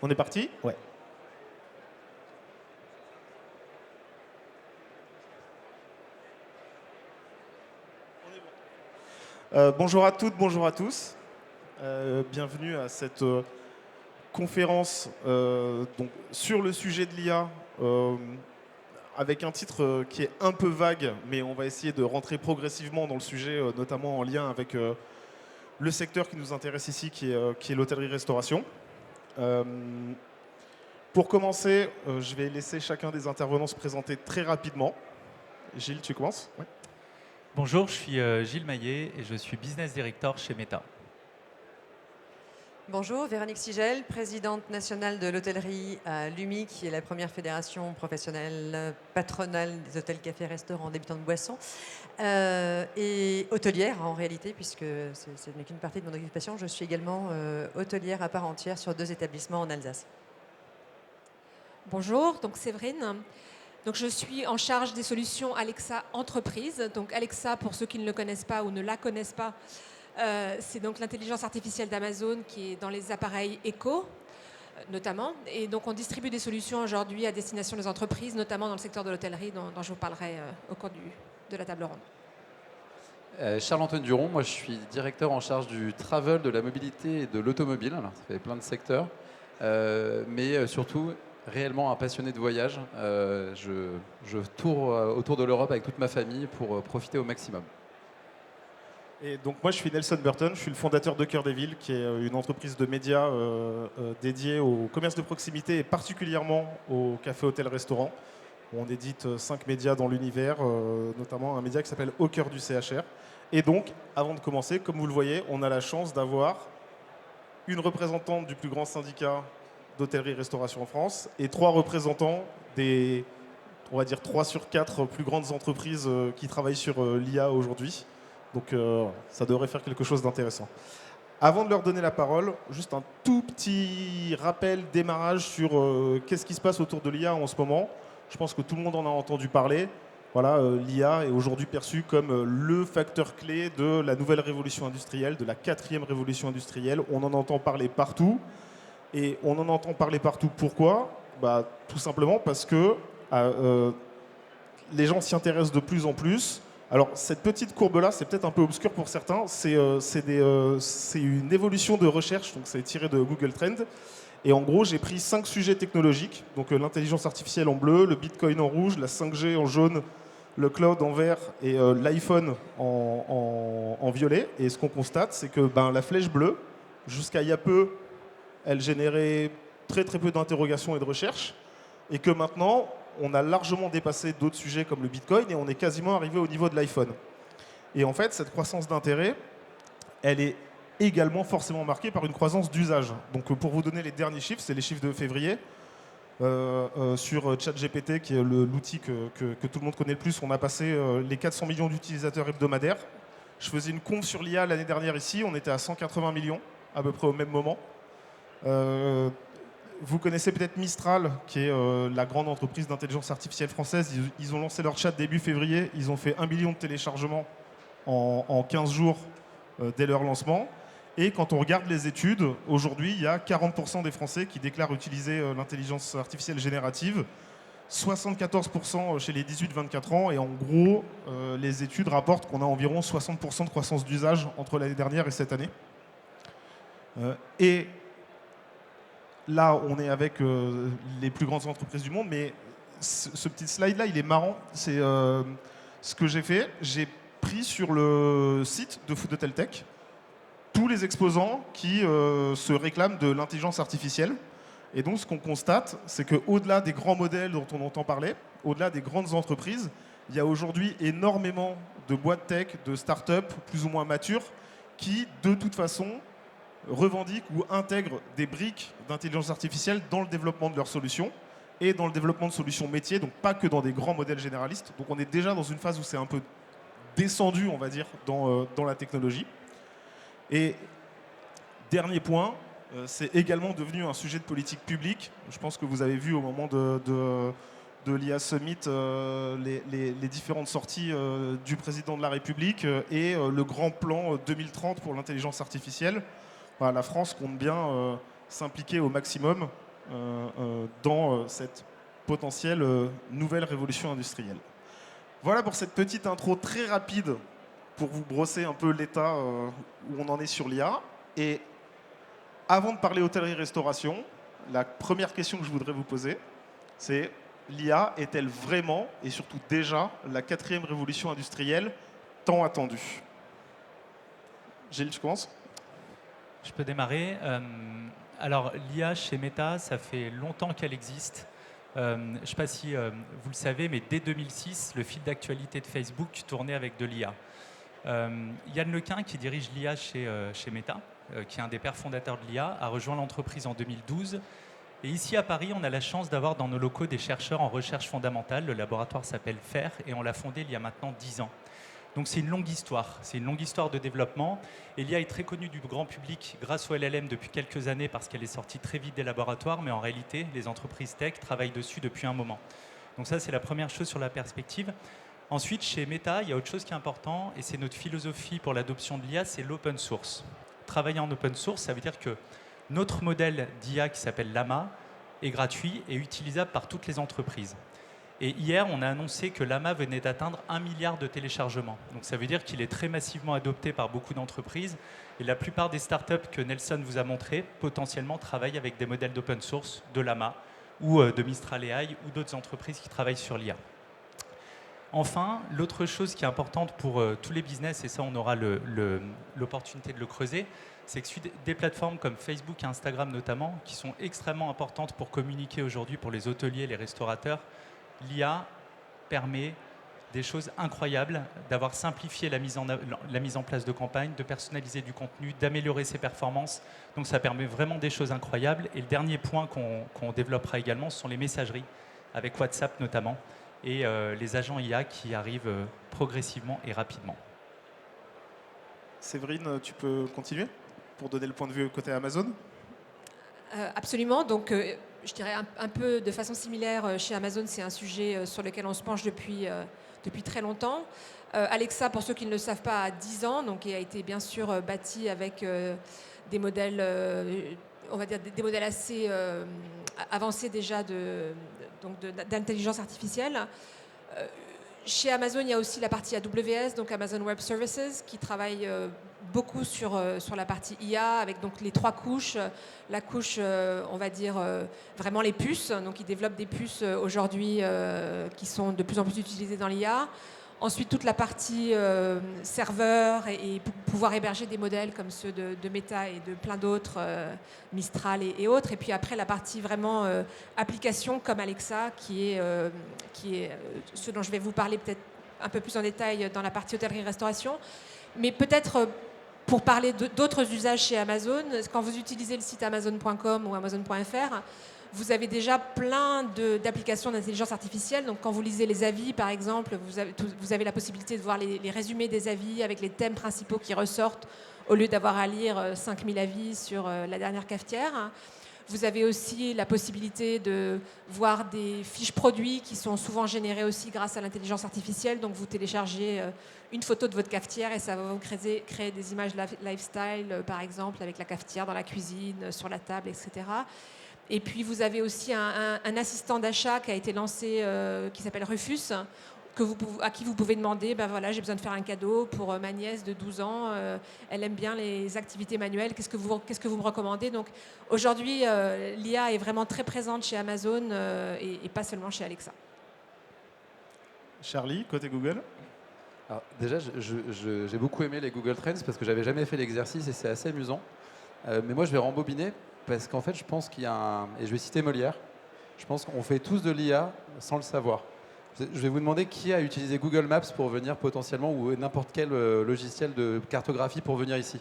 On est parti? Ouais. Bonjour à toutes, bonjour à tous. Bienvenue à cette conférence donc, sur le sujet de l'IA, avec un titre qui est un peu vague, mais on va essayer de rentrer progressivement dans le sujet, notamment en lien avec le secteur qui nous intéresse ici, qui est l'hôtellerie-restauration. Pour commencer, je vais laisser chacun des intervenants se présenter très rapidement. Gilles, tu commences? Ouais. Bonjour, je suis Gilles Maillet et je suis Business Director chez Meta. Bonjour, Véronique Sigel, présidente nationale de l'hôtellerie à l'UMI, qui est la première fédération professionnelle patronale des hôtels, cafés, restaurants, débitants de boissons, et hôtelière en réalité, puisque ce n'est qu'une partie de mon occupation. Je suis également hôtelière à part entière sur 2 établissements en Alsace. Bonjour, donc Séverine. Donc je suis en charge des solutions Alexa Entreprise. Donc Alexa, pour ceux qui ne le connaissent pas ou ne la connaissent pas, c'est donc l'intelligence artificielle d'Amazon qui est dans les appareils Echo, notamment. Et donc on distribue des solutions aujourd'hui à destination des entreprises, notamment dans le secteur de l'hôtellerie, dont je vous parlerai au cours de la table ronde. Charles-Antoine Duron, moi je suis directeur en charge du travel, de la mobilité et de l'automobile. Alors ça fait plein de secteurs, mais surtout réellement un passionné de voyage. Je tourne autour de l'Europe avec toute ma famille pour profiter au maximum. Et donc moi je suis Nelson Burton, je suis le fondateur de Cœur des Villes, qui est une entreprise de médias dédiée au commerce de proximité et particulièrement au café, hôtel, restaurant. On édite 5 médias dans l'univers, notamment un média qui s'appelle Au cœur du CHR. Et donc, avant de commencer, comme vous le voyez, on a la chance d'avoir une représentante du plus grand syndicat d'hôtellerie-restauration en France et 3 représentants des, on va dire, 3 sur 4 plus grandes entreprises qui travaillent sur l'IA aujourd'hui. Donc ça devrait faire quelque chose d'intéressant. Avant de leur donner la parole, juste un tout petit rappel, démarrage sur qu'est-ce qui se passe autour de l'IA en ce moment. Je pense que tout le monde en a entendu parler. Voilà, l'IA est aujourd'hui perçue comme le facteur clé de la nouvelle révolution industrielle, de la 4e révolution industrielle. On en entend parler partout. Et on en entend parler partout. Pourquoi ? Tout simplement parce que les gens s'y intéressent de plus en plus. Alors, cette petite courbe-là, c'est peut-être un peu obscur pour certains. C'est une évolution de recherche, donc c'est tiré de Google Trends. Et en gros, j'ai pris 5 sujets technologiques. Donc, l'intelligence artificielle en bleu, le Bitcoin en rouge, la 5G en jaune, le cloud en vert et l'iPhone en violet. Et ce qu'on constate, c'est que la flèche bleue, jusqu'à il y a peu, elle générait très très peu d'interrogations et de recherches, et que maintenant, on a largement dépassé d'autres sujets comme le Bitcoin, et on est quasiment arrivé au niveau de l'iPhone. Et en fait, cette croissance d'intérêt, elle est également forcément marquée par une croissance d'usage. Donc pour vous donner les derniers chiffres, c'est les chiffres de février, sur ChatGPT, qui est l'outil que tout le monde connaît le plus, on a passé les 400 millions d'utilisateurs hebdomadaires. Je faisais une conf sur l'IA l'année dernière ici, on était à 180 millions, à peu près au même moment. Vous connaissez peut-être Mistral, qui est la grande entreprise d'intelligence artificielle française. Ils ont lancé leur chat début février. Ils ont fait 1 million de téléchargements en 15 jours dès leur lancement. Et quand on regarde les études, aujourd'hui, il y a 40% des Français qui déclarent utiliser l'intelligence artificielle générative, 74% chez les 18-24 ans. Et en gros, les études rapportent qu'on a environ 60% de croissance d'usage entre l'année dernière et cette année. Et là, on est avec les plus grandes entreprises du monde, mais ce petit slide-là, il est marrant. C'est ce que j'ai fait. J'ai pris sur le site de Food Hotel Tech tous les exposants qui se réclament de l'intelligence artificielle. Et donc, ce qu'on constate, c'est qu'au-delà des grands modèles dont on entend parler, au-delà des grandes entreprises, il y a aujourd'hui énormément de boîtes tech, de start-up plus ou moins matures, qui, de toute façon, revendiquent ou intègrent des briques d'intelligence artificielle dans le développement de leurs solutions et dans le développement de solutions métiers, donc pas que dans des grands modèles généralistes. Donc on est déjà dans une phase où c'est un peu descendu, on va dire, dans la technologie. Et dernier point, c'est également devenu un sujet de politique publique. Je pense que vous avez vu au moment de l'IA Summit les différentes sorties du président de la République et le grand plan 2030 pour l'intelligence artificielle. La France compte bien s'impliquer au maximum dans cette potentielle nouvelle révolution industrielle. Voilà pour cette petite intro très rapide pour vous brosser un peu l'état où on en est sur l'IA. Et avant de parler hôtellerie-restauration, la première question que je voudrais vous poser, c'est l'IA est-elle vraiment et surtout déjà la 4e révolution industrielle tant attendue? Gilles, tu commences? Je peux démarrer. Alors, l'IA chez Meta, ça fait longtemps qu'elle existe. Je ne sais pas si vous le savez, mais dès 2006, le fil d'actualité de Facebook tournait avec de l'IA. Yann Lequin, qui dirige l'IA chez Meta, qui est un des pères fondateurs de l'IA, a rejoint l'entreprise en 2012. Et ici à Paris, on a la chance d'avoir dans nos locaux des chercheurs en recherche fondamentale. Le laboratoire s'appelle FAIR et on l'a fondé il y a maintenant 10 ans. Donc c'est une longue histoire. C'est une longue histoire de développement. Et l'IA est très connue du grand public grâce au LLM depuis quelques années parce qu'elle est sortie très vite des laboratoires. Mais en réalité, les entreprises tech travaillent dessus depuis un moment. Donc ça, c'est la première chose sur la perspective. Ensuite, chez Meta, il y a autre chose qui est important et c'est notre philosophie pour l'adoption de l'IA, c'est l'open source. Travailler en open source, ça veut dire que notre modèle d'IA qui s'appelle Llama est gratuit et utilisable par toutes les entreprises. Et hier, on a annoncé que Llama venait d'atteindre 1 milliard de téléchargements. Donc ça veut dire qu'il est très massivement adopté par beaucoup d'entreprises. Et la plupart des startups que Nelson vous a montrées, potentiellement, travaillent avec des modèles d'open source de Llama ou de Mistral AI ou d'autres entreprises qui travaillent sur l'IA. Enfin, l'autre chose qui est importante pour tous les business, et ça on aura l'opportunité de le creuser, c'est que des plateformes comme Facebook et Instagram notamment, qui sont extrêmement importantes pour communiquer aujourd'hui pour les hôteliers et les restaurateurs, l'IA permet des choses incroyables, d'avoir simplifié la mise en place de campagnes, de personnaliser du contenu, d'améliorer ses performances. Donc ça permet vraiment des choses incroyables. Et le dernier point qu'on développera également, ce sont les messageries, avec WhatsApp notamment, et les agents IA qui arrivent progressivement et rapidement. Séverine, tu peux continuer pour donner le point de vue côté Amazon? Absolument. Donc, je dirais un peu de façon similaire chez Amazon, c'est un sujet sur lequel on se penche depuis très longtemps. Alexa, pour ceux qui ne le savent pas, a 10 ans, donc et a été bien sûr bâti avec des modèles, on va dire des modèles assez avancés déjà d'intelligence artificielle. Chez Amazon, il y a aussi la partie AWS, donc Amazon Web Services, qui travaille beaucoup sur la partie IA, avec donc les 3 couches. La couche, on va dire, vraiment les puces. Donc, ils développent des puces aujourd'hui qui sont de plus en plus utilisées dans l'IA. Ensuite, toute la partie serveur et pouvoir héberger des modèles comme ceux de Meta et de plein d'autres, Mistral et autres. Et puis après, la partie vraiment application comme Alexa, qui est ce dont je vais vous parler peut-être un peu plus en détail dans la partie hôtellerie-restauration. Mais peut-être pour parler d'autres usages chez Amazon, quand vous utilisez le site amazon.com ou amazon.fr, vous avez déjà plein d'applications d'intelligence artificielle. Donc, quand vous lisez les avis, par exemple, vous avez la possibilité de voir les résumés des avis avec les thèmes principaux qui ressortent au lieu d'avoir à lire 5000 avis sur la dernière cafetière. Vous avez aussi la possibilité de voir des fiches produits qui sont souvent générées aussi grâce à l'intelligence artificielle. Donc, vous téléchargez une photo de votre cafetière et ça va vous créer des images lifestyle, par exemple, avec la cafetière dans la cuisine, sur la table, etc. Et puis, vous avez aussi un assistant d'achat qui a été lancé, qui s'appelle Rufus, à qui vous pouvez demander, ben voilà, j'ai besoin de faire un cadeau pour ma nièce de 12 ans, elle aime bien les activités manuelles, qu'est-ce que vous me recommandez? Donc, aujourd'hui, l'IA est vraiment très présente chez Amazon et pas seulement chez Alexa. Charlie, côté Google? Alors, déjà, j'ai beaucoup aimé les Google Trends parce que j'avais jamais fait l'exercice et c'est assez amusant. Mais moi, je vais rembobiner parce qu'en fait, je pense qu'il y a et je vais citer Molière, je pense qu'on fait tous de l'IA sans le savoir. Je vais vous demander qui a utilisé Google Maps pour venir potentiellement ou n'importe quel logiciel de cartographie pour venir ici.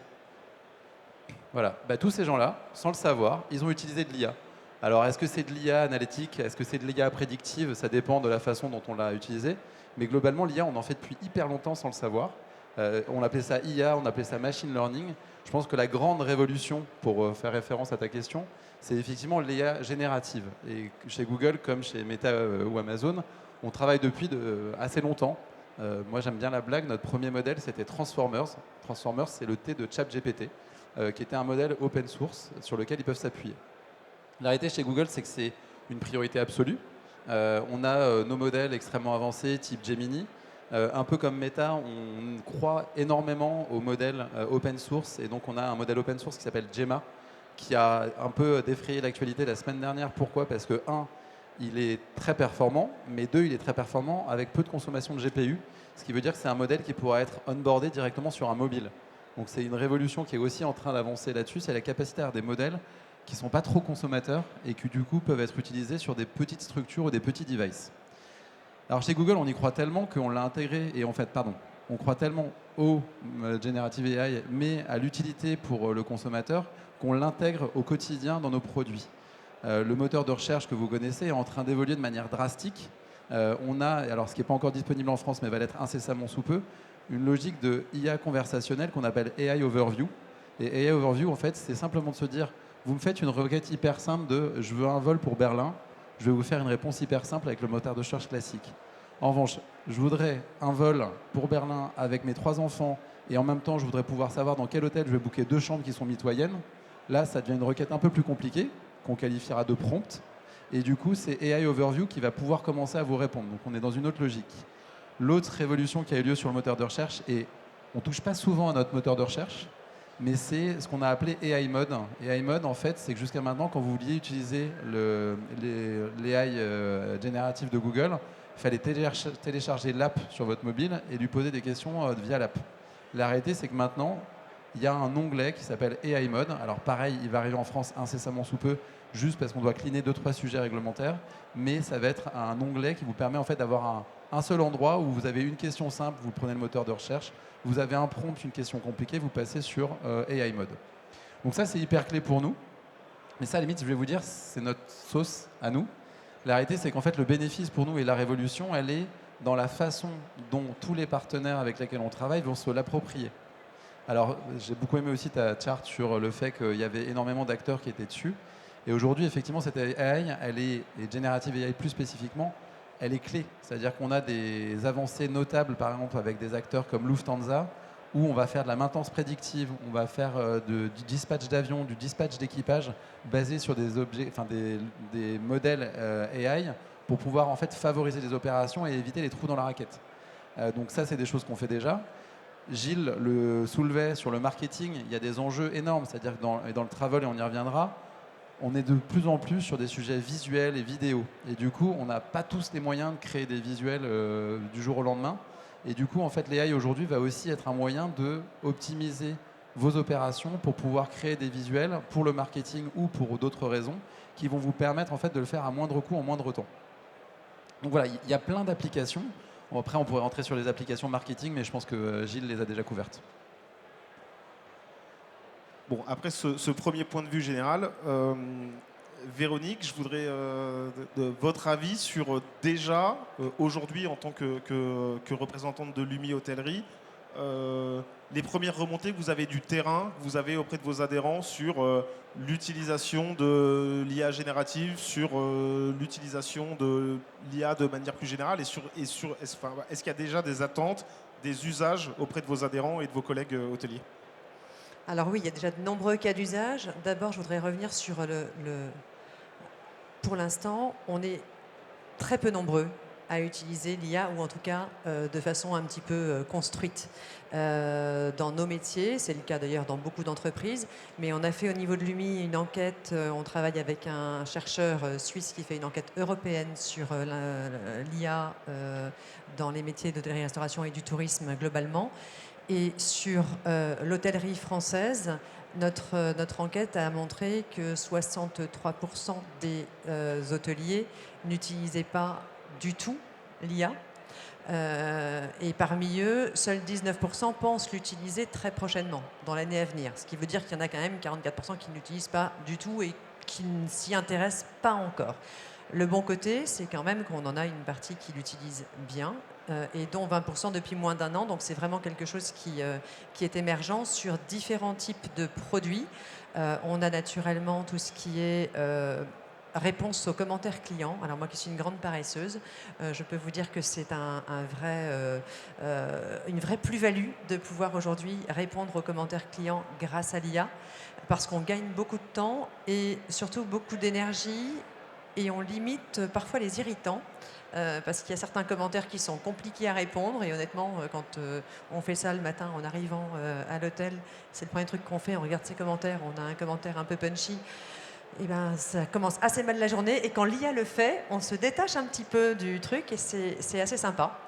Voilà, bah, tous ces gens-là, sans le savoir, ils ont utilisé de l'IA. Alors, est-ce que c'est de l'IA analytique? Est-ce que c'est de l'IA prédictive? Ça dépend de la façon dont on l'a utilisé. Mais globalement, l'IA, on en fait depuis hyper longtemps sans le savoir. On appelait ça IA, on appelait ça machine learning. Je pense que la grande révolution, pour faire référence à ta question, c'est effectivement l'IA générative. Et chez Google, comme chez Meta ou Amazon, on travaille depuis assez longtemps. Moi, j'aime bien la blague. Notre premier modèle, c'était Transformers. Transformers, c'est le T de ChatGPT, qui était un modèle open source sur lequel ils peuvent s'appuyer. La réalité chez Google, c'est que c'est une priorité absolue. On a nos modèles extrêmement avancés, type Gemini. Un peu comme Meta, on croit énormément aux modèles open source. Et donc, on a un modèle open source qui s'appelle Gemma, qui a un peu défrayé l'actualité la semaine dernière. Pourquoi? Parce que, un, il est très performant, mais deux, il est très performant avec peu de consommation de GPU, ce qui veut dire que c'est un modèle qui pourra être onboardé directement sur un mobile. Donc c'est une révolution qui est aussi en train d'avancer là-dessus, c'est la capacité à avoir des modèles qui ne sont pas trop consommateurs et qui du coup peuvent être utilisés sur des petites structures ou des petits devices. Alors chez Google, on y croit tellement qu'on l'a intégré, et en fait, on croit tellement au Generative AI, mais à l'utilité pour le consommateur, qu'on l'intègre au quotidien dans nos produits. Le moteur de recherche que vous connaissez est en train d'évoluer de manière drastique. On a, alors ce qui n'est pas encore disponible en France, mais va l'être incessamment sous peu, une logique de IA conversationnelle qu'on appelle AI Overview. Et AI Overview, en fait, c'est simplement de se dire, vous me faites une requête hyper simple de « je veux un vol pour Berlin », je vais vous faire une réponse hyper simple avec le moteur de recherche classique. En revanche, je voudrais un vol pour Berlin avec mes 3 enfants et en même temps, je voudrais pouvoir savoir dans quel hôtel je vais booker 2 chambres qui sont mitoyennes. Là, ça devient une requête un peu plus compliquée, qu'on qualifiera de prompt. Et du coup, c'est AI Overview qui va pouvoir commencer à vous répondre. Donc, on est dans une autre logique. L'autre révolution qui a eu lieu sur le moteur de recherche, et on ne touche pas souvent à notre moteur de recherche, mais c'est ce qu'on a appelé AI Mode. AI Mode, en fait, c'est que jusqu'à maintenant, quand vous vouliez utiliser l'AI génératif de Google, il fallait télécharger l'app sur votre mobile et lui poser des questions via l'app. La réalité, c'est que maintenant, il y a un onglet qui s'appelle AI Mode. Alors pareil, il va arriver en France incessamment sous peu, juste parce qu'on doit cleaner 2-3 sujets réglementaires, mais ça va être un onglet qui vous permet en fait d'avoir un seul endroit où vous avez une question simple, vous prenez le moteur de recherche, vous avez un prompt, une question compliquée, vous passez sur AI Mode. Donc ça, c'est hyper clé pour nous. Mais ça, à la limite, je vais vous dire, c'est notre sauce à nous. La réalité, c'est qu'en fait, le bénéfice pour nous et la révolution, elle est dans la façon dont tous les partenaires avec lesquels on travaille vont se l'approprier. Alors, j'ai beaucoup aimé aussi ta charte sur le fait qu'il y avait énormément d'acteurs qui étaient dessus. Et aujourd'hui, effectivement, cette AI, et Generative AI plus spécifiquement, elle est clé. C'est-à-dire qu'on a des avancées notables, par exemple, avec des acteurs comme Lufthansa, où on va faire de la maintenance prédictive, on va faire du dispatch d'avion, du dispatch d'équipage, basé sur des modèles AI, pour pouvoir en fait favoriser les opérations et éviter les trous dans la raquette. Donc ça, c'est des choses qu'on fait déjà. Gilles le soulevait sur le marketing, il y a des enjeux énormes, c'est-à-dire que dans le travel, et on y reviendra, on est de plus en plus sur des sujets visuels et vidéo. Et du coup, on n'a pas tous les moyens de créer des visuels du jour au lendemain. Et du coup, en fait, l'AI aujourd'hui va aussi être un moyen de optimiser vos opérations pour pouvoir créer des visuels pour le marketing ou pour d'autres raisons qui vont vous permettre en fait de le faire à moindre coût, en moindre temps. Donc voilà, il y a plein d'applications. Après, on pourrait rentrer sur les applications marketing, mais je pense que Gilles les a déjà couvertes. Bon, après ce premier point de vue général, Véronique, je voudrais de votre avis sur déjà, aujourd'hui, en tant que représentante de Lumi Hôtellerie, les premières remontées que vous avez du terrain, que vous avez auprès de vos adhérents sur l'utilisation de l'IA générative, sur l'utilisation de l'IA de manière plus générale, est-ce qu'il y a déjà des attentes, des usages auprès de vos adhérents et de vos collègues hôteliers? Alors oui, il y a déjà de nombreux cas d'usage. D'abord, je voudrais revenir sur Pour l'instant, on est très peu nombreux à utiliser l'IA, ou en tout cas de façon un petit peu construite dans nos métiers. C'est le cas d'ailleurs dans beaucoup d'entreprises. Mais on a fait au niveau de l'UMI une enquête. On travaille avec un chercheur suisse qui fait une enquête européenne sur l'IA dans les métiers d'hôtellerie-restauration et du tourisme globalement. Et sur l'hôtellerie française, notre enquête a montré que 63% des hôteliers n'utilisaient pas du tout l'IA. Et parmi eux, seuls 19% pensent l'utiliser très prochainement, dans l'année à venir. Ce qui veut dire qu'il y en a quand même 44% qui n'utilisent pas du tout et qui ne s'y intéressent pas encore. Le bon côté, c'est quand même qu'on en a une partie qui l'utilise bien, et dont 20% depuis moins d'un an. Donc c'est vraiment quelque chose qui est émergent sur différents types de produits. On a naturellement tout ce qui est réponse aux commentaires clients. Alors moi qui suis une grande paresseuse, je peux vous dire que c'est une vraie plus-value de pouvoir aujourd'hui répondre aux commentaires clients grâce à l'IA, parce qu'on gagne beaucoup de temps et surtout beaucoup d'énergie, et on limite parfois les irritants. Parce qu'il y a certains commentaires qui sont compliqués à répondre, et honnêtement, quand on fait ça le matin en arrivant à l'hôtel, c'est le premier truc qu'on fait, on regarde ses commentaires, on a un commentaire un peu punchy, et ben ça commence assez mal la journée, et quand l'IA le fait, on se détache un petit peu du truc, et c'est assez sympa.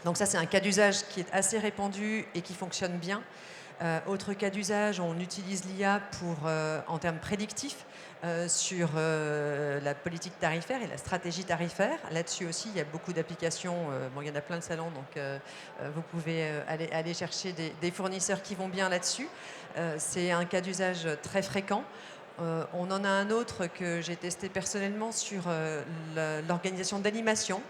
Donc ça, c'est un cas d'usage qui est assez répandu et qui fonctionne bien. Autre cas d'usage, on utilise l'IA en termes prédictifs sur la politique tarifaire et la stratégie tarifaire. Là-dessus aussi, il y a beaucoup d'applications. Il y en a plein de salons, donc vous pouvez aller chercher des fournisseurs qui vont bien là-dessus. C'est un cas d'usage très fréquent. On en a un autre que j'ai testé personnellement sur l'organisation d'animation,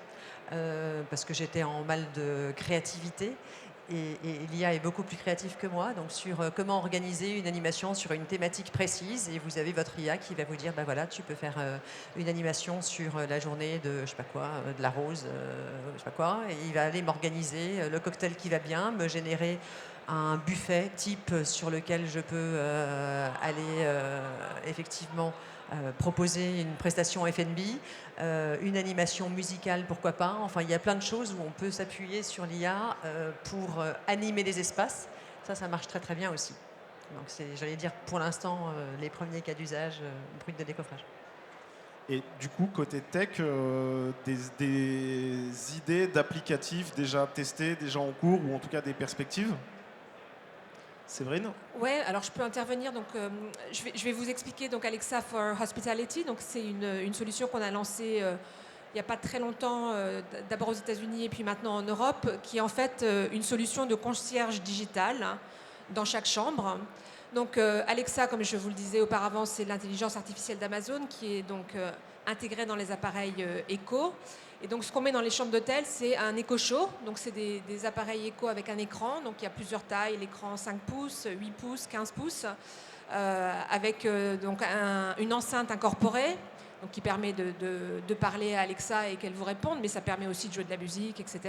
parce que j'étais en mal de créativité. Et l'IA est beaucoup plus créative que moi, donc sur comment organiser une animation sur une thématique précise, et vous avez votre IA qui va vous dire, bah voilà, tu peux faire une animation sur la journée de je sais pas quoi, de la rose, je sais pas quoi, et il va aller m'organiser le cocktail qui va bien, me générer un buffet type sur lequel je peux aller effectivement proposer une prestation F&B, une animation musicale, pourquoi pas. Enfin, il y a plein de choses où on peut s'appuyer sur l'IA pour animer les espaces. Ça marche très très bien aussi. Donc j'allais dire, pour l'instant, les premiers cas d'usage, brut de décoffrage. Et du coup, côté tech, des idées d'applicatifs déjà testés, déjà en cours, ou en tout cas des perspectives? Séverine? Ouais, alors je peux intervenir. Donc, je vais vous expliquer donc Alexa for Hospitality. Donc, c'est une solution qu'on a lancée il n'y a pas très longtemps, d'abord aux États-Unis et puis maintenant en Europe, qui est en fait une solution de concierge digital dans chaque chambre. Donc, Alexa, comme je vous le disais auparavant, c'est l'intelligence artificielle d'Amazon qui est donc intégrée dans les appareils Echo. Et donc, ce qu'on met dans les chambres d'hôtel, c'est un Echo Show. Donc, c'est des appareils Echo avec un écran. Donc, il y a plusieurs tailles. L'écran 5 pouces, 8 pouces, 15 pouces, avec donc une enceinte incorporée, donc qui permet de parler à Alexa et qu'elle vous réponde, mais ça permet aussi de jouer de la musique, etc.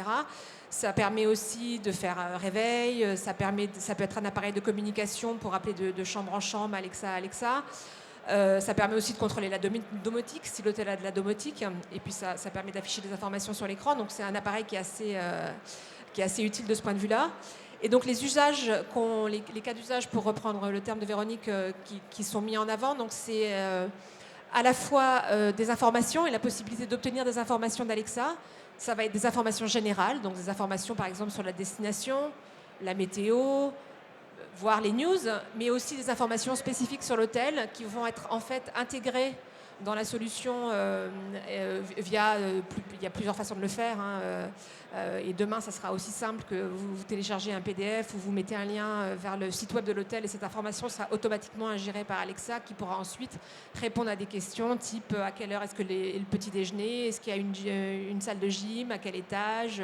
Ça permet aussi de faire un réveil. Ça peut être un appareil de communication pour appeler de chambre en chambre, Alexa. Ça permet aussi de contrôler la domotique, si l'hôtel a de la domotique, et puis ça permet d'afficher des informations sur l'écran. Donc c'est un appareil qui est assez utile de ce point de vue-là. Et donc les usages, les cas d'usage, pour reprendre le terme de Véronique, qui sont mis en avant, donc c'est à la fois des informations et la possibilité d'obtenir des informations d'Alexa. Ça va être des informations générales, donc des informations par exemple sur la destination, la météo, voir les news, mais aussi des informations spécifiques sur l'hôtel qui vont être en fait intégrées dans la solution il y a plusieurs façons de le faire. Et demain, ça sera aussi simple que vous téléchargez un PDF ou vous mettez un lien vers le site web de l'hôtel, et cette information sera automatiquement ingérée par Alexa, qui pourra ensuite répondre à des questions type à quelle heure est-ce que le petit déjeuner, est-ce qu'il y a une salle de gym, à quel étage,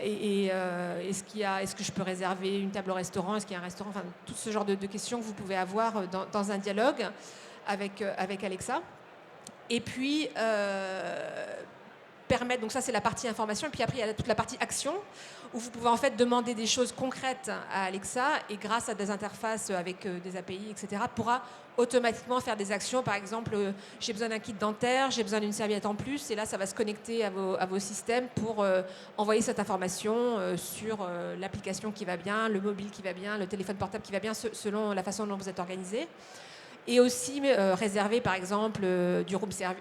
est-ce que je peux réserver une table au restaurant, est-ce qu'il y a un restaurant, enfin tout ce genre de questions que vous pouvez avoir dans un dialogue avec Alexa. Et puis permettre, donc ça c'est la partie information, et puis après il y a toute la partie action, où vous pouvez en fait demander des choses concrètes à Alexa, et grâce à des interfaces avec des API, etc., pourra automatiquement faire des actions. Par exemple, j'ai besoin d'un kit dentaire, j'ai besoin d'une serviette en plus, et là ça va se connecter à vos systèmes pour envoyer cette information sur l'application qui va bien, le mobile qui va bien, le téléphone portable qui va bien, selon la façon dont vous êtes organisé. Et aussi réserver par exemple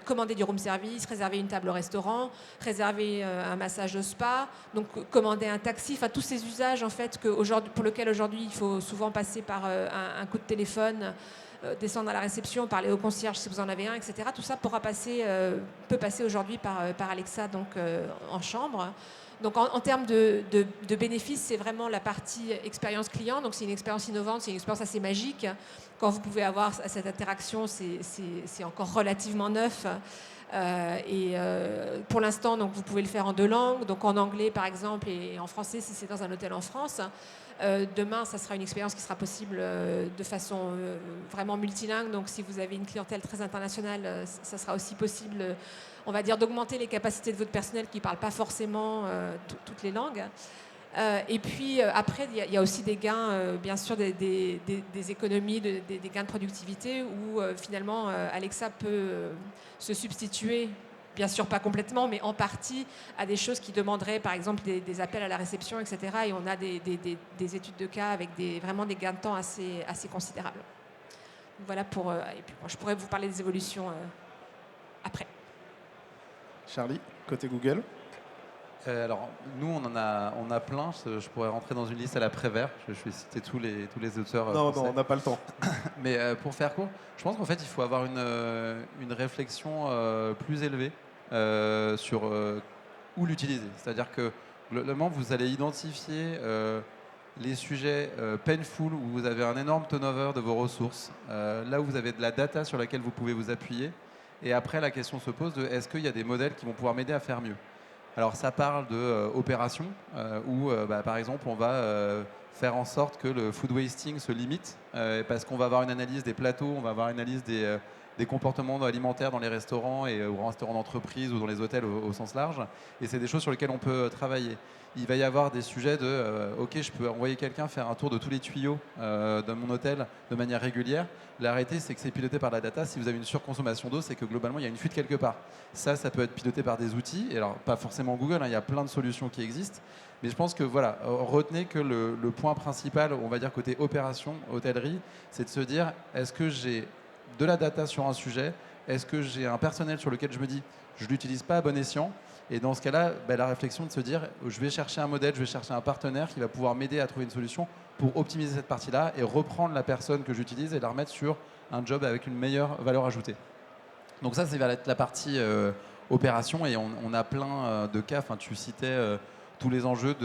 commander du room service, réserver une table au restaurant, réserver un massage au spa, donc commander un taxi, enfin tous ces usages en fait pour lesquels aujourd'hui il faut souvent passer par un coup de téléphone, descendre à la réception, parler au concierge si vous en avez un, etc. Tout ça peut passer aujourd'hui par Alexa, donc en chambre. Donc en termes de bénéfices, c'est vraiment la partie expérience client. Donc c'est une expérience innovante, c'est une expérience assez magique. Quand vous pouvez avoir cette interaction, c'est encore relativement neuf. Pour l'instant, donc vous pouvez le faire en 2 langues, donc en anglais par exemple et en français si c'est dans un hôtel en France. Demain, ça sera une expérience qui sera possible de façon vraiment multilingue. Donc, si vous avez une clientèle très internationale, ça sera aussi possible, on va dire, d'augmenter les capacités de votre personnel qui ne parle pas forcément toutes les langues. Et puis après, il y a aussi des gains, bien sûr, des économies, des gains de productivité où finalement Alexa peut se substituer, bien sûr pas complètement, mais en partie à des choses qui demanderaient par exemple des appels à la réception, etc. Et on a des études de cas avec vraiment des gains de temps assez considérables. Voilà et puis, je pourrais vous parler des évolutions après. Charlie, côté Google. Alors, nous, on a plein. Je pourrais rentrer dans une liste à la Prévert. Je vais citer tous les auteurs Non, français. on n'a pas le temps. Mais pour faire court, je pense qu'en fait, il faut avoir une réflexion plus élevée sur où l'utiliser. C'est-à-dire que, globalement, vous allez identifier les sujets painful, où vous avez un énorme turnover de vos ressources, là où vous avez de la data sur laquelle vous pouvez vous appuyer. Et après, la question se pose de est-ce qu'il y a des modèles qui vont pouvoir m'aider à faire mieux ? Alors ça parle d'opérations où par exemple on va faire en sorte que le food wasting se limite parce qu'on va avoir une analyse des plateaux, on va avoir une analyse des comportements alimentaires dans les restaurants et aux restaurants d'entreprise ou dans les hôtels au sens large. Et c'est des choses sur lesquelles on peut travailler. Il va y avoir des sujets ok, je peux envoyer quelqu'un faire un tour de tous les tuyaux de mon hôtel de manière régulière. La réalité, c'est que c'est piloté par la data. Si vous avez une surconsommation d'eau, c'est que globalement, il y a une fuite quelque part. Ça peut être piloté par des outils. Et alors, pas forcément Google, il y a plein de solutions qui existent. Mais je pense que voilà, retenez que le point principal, on va dire côté opération, hôtellerie, c'est de se dire, est-ce que j'ai de la data sur un sujet ? Est-ce que j'ai un personnel sur lequel je me dis, je ne l'utilise pas à bon escient ? Et dans ce cas-là, la réflexion de se dire, je vais chercher un modèle, je vais chercher un partenaire qui va pouvoir m'aider à trouver une solution pour optimiser cette partie-là et reprendre la personne que j'utilise et la remettre sur un job avec une meilleure valeur ajoutée. Donc ça, c'est la partie opération et on a plein de cas. Enfin, tu citais tous les enjeux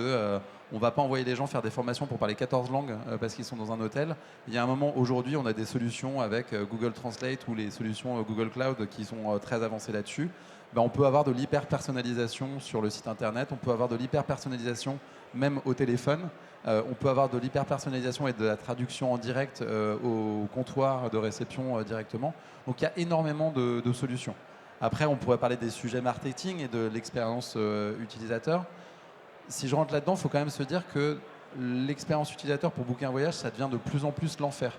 on ne va pas envoyer les gens faire des formations pour parler 14 langues parce qu'ils sont dans un hôtel. Il y a un moment, aujourd'hui, on a des solutions avec Google Translate ou les solutions Google Cloud qui sont très avancées là-dessus. On peut avoir de l'hyper-personnalisation sur le site internet, on peut avoir de l'hyper-personnalisation même au téléphone, on peut avoir de l'hyper-personnalisation et de la traduction en direct au comptoir de réception directement. Donc il y a énormément de solutions. Après, on pourrait parler des sujets marketing et de l'expérience utilisateur. Si je rentre là-dedans, il faut quand même se dire que l'expérience utilisateur pour booker un voyage, ça devient de plus en plus l'enfer.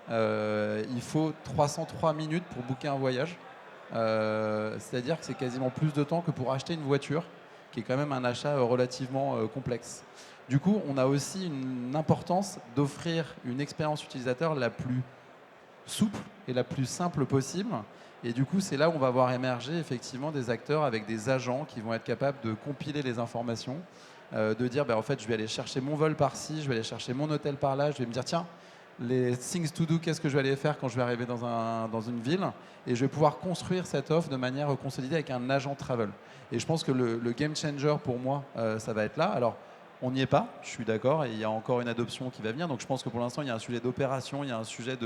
Il faut 303 minutes pour booker un voyage. C'est-à-dire que c'est quasiment plus de temps que pour acheter une voiture, qui est quand même un achat relativement complexe. Du coup, on a aussi une importance d'offrir une expérience utilisateur la plus souple et la plus simple possible. Et du coup, c'est là où on va voir émerger effectivement des acteurs avec des agents qui vont être capables de compiler les informations, de dire en fait, je vais aller chercher mon vol par-ci, je vais aller chercher mon hôtel par-là, je vais me dire tiens, les things to do, qu'est-ce que je vais aller faire quand je vais arriver dans une ville, et je vais pouvoir construire cette offre de manière consolidée avec un agent travel. Et je pense que le game changer pour moi, ça va être là. Alors, on n'y est pas, je suis d'accord, et il y a encore une adoption qui va venir. Donc je pense que pour l'instant, il y a un sujet d'opération, il y a un sujet